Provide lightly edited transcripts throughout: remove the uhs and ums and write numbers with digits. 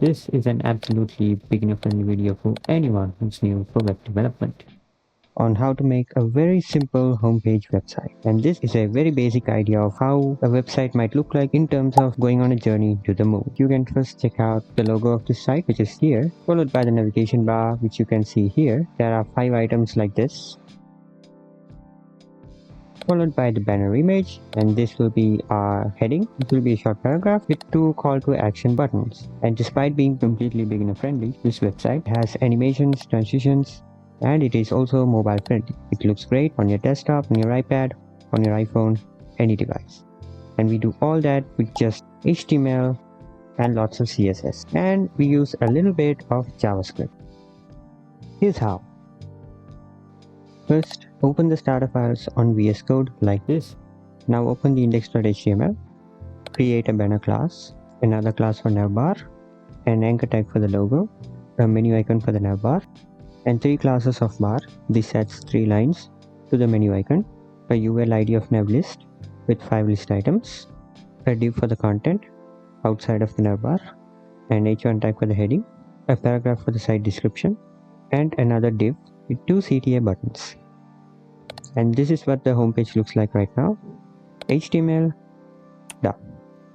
This is an absolutely beginner-friendly video for anyone who's new for web development on how to make a very simple homepage website. And this is a very basic idea of how a website might look like in terms of going on a journey to the moon. You can first check out the logo of this site, which is here, followed by the navigation bar, which you can see here. There are 5 items like this, followed by the banner image, and this will be our heading. It will be a short paragraph with 2 call to action buttons. And despite being completely beginner friendly, this website has animations, transitions, and it is also mobile friendly. It looks great on your desktop, on your iPad, on your iPhone, any device. And we do all that with just HTML and lots of CSS. And we use a little bit of JavaScript. Here's how. First, open the starter files on VS Code like this. Now open the index.html, create a banner class, another class for navbar, an anchor tag for the logo, a menu icon for the navbar, and 3 classes of bar. This adds 3 lines to the menu icon, a UL ID of nav list with 5 list items, a div for the content outside of the navbar, an h1 tag for the heading, a paragraph for the site description, and another div with 2 CTA buttons. And this is what the homepage looks like right now. HTML done.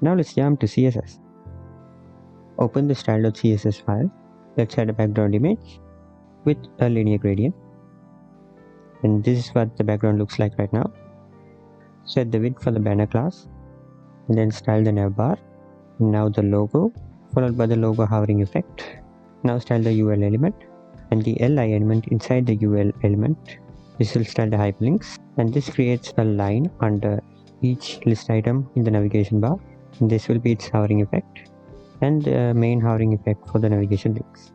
Now let's jump to CSS. Open the style.css file. Let's add a background image with a linear gradient. And this is what the background looks like right now. Set the width for the banner class, and then style the navbar. Now the logo, followed by the logo hovering effect. Now style the UL element and the LI element inside the UL element. This will style the hyperlinks, and this creates a line under each list item in the navigation bar. And this will be its hovering effect and the main hovering effect for the navigation links.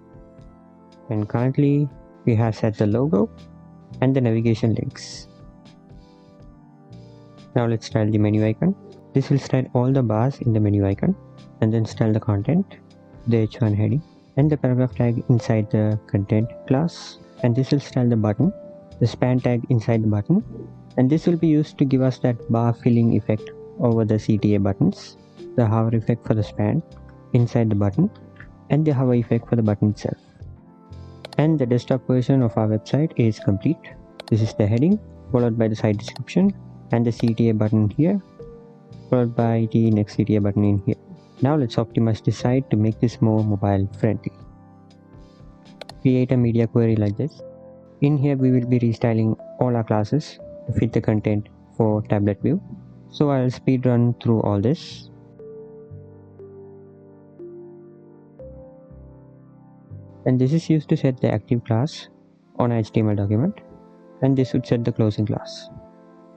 And currently we have set the logo and the navigation links. Now let's style the menu icon. This will style all the bars in the menu icon, and then style the content, the h1 heading, and the paragraph tag inside the content class. And this will style the button, the span tag inside the button, and this will be used to give us that bar filling effect over the CTA buttons, the hover effect for the span inside the button, and the hover effect for the button itself. And the desktop version of our website is complete. This is the heading, followed by the site description and the CTA button here, followed by the next CTA button in here. Now let's optimize the site to make this more mobile friendly. Create a media query like this. In here we will be restyling all our classes to fit the content for tablet view. So I'll speed run through all this. And this is used to set the active class on an HTML document, and this would set the closing class.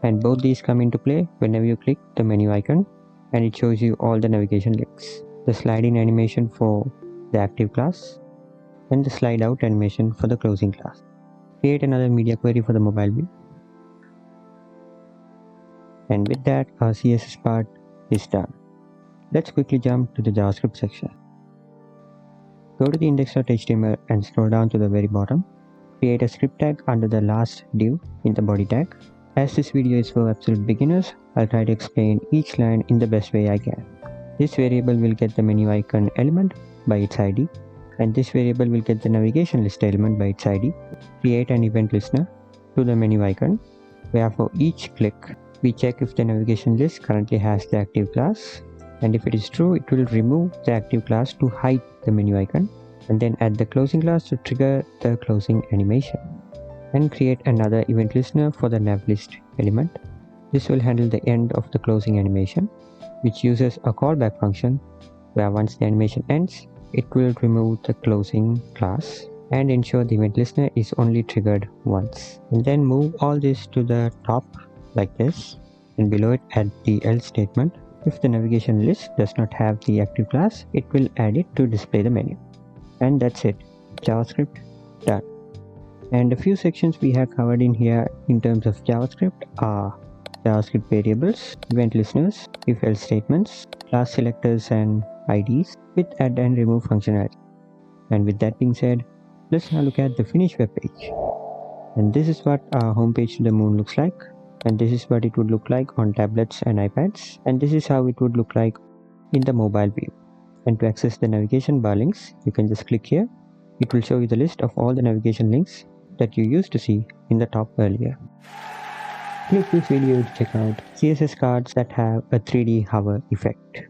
And both these come into play whenever you click the menu icon, and it shows you all the navigation links, the slide in animation for the active class and the slide out animation for the closing class. Create another media query for the mobile view. And with that, our CSS part is done. Let's quickly jump to the JavaScript section. Go to the index.html and scroll down to the very bottom. Create a script tag under the last div in the body tag. As this video is for absolute beginners, I'll try to explain each line in the best way I can. This variable will get the menu icon element by its ID, and this variable will get the navigation list element by its ID. Create an event listener to the menu icon, where for each click, we check if the navigation list currently has the active class, and if it is true, it will remove the active class to hide the menu icon, and then add the closing class to trigger the closing animation. And create another event listener for the nav list element. This will handle the end of the closing animation, which uses a callback function where once the animation ends, it will remove the closing class and ensure the event listener is only triggered once. And then move all this to the top like this, and below it add the else statement. If the navigation list does not have the active class, it will add it to display the menu. And that's it. JavaScript done. And a few sections we have covered in here in terms of JavaScript are JavaScript variables, event listeners, if-else statements, class selectors and IDs with add and remove functionality. And with that being said, let's now look at the finished web page. And this is what our homepage to the moon looks like. And this is what it would look like on tablets and iPads. And this is how it would look like in the mobile view. And to access the navigation bar links, you can just click here. It will show you the list of all the navigation links that you used to see in the top earlier. Click this video to check out CSS cards that have a 3D hover effect.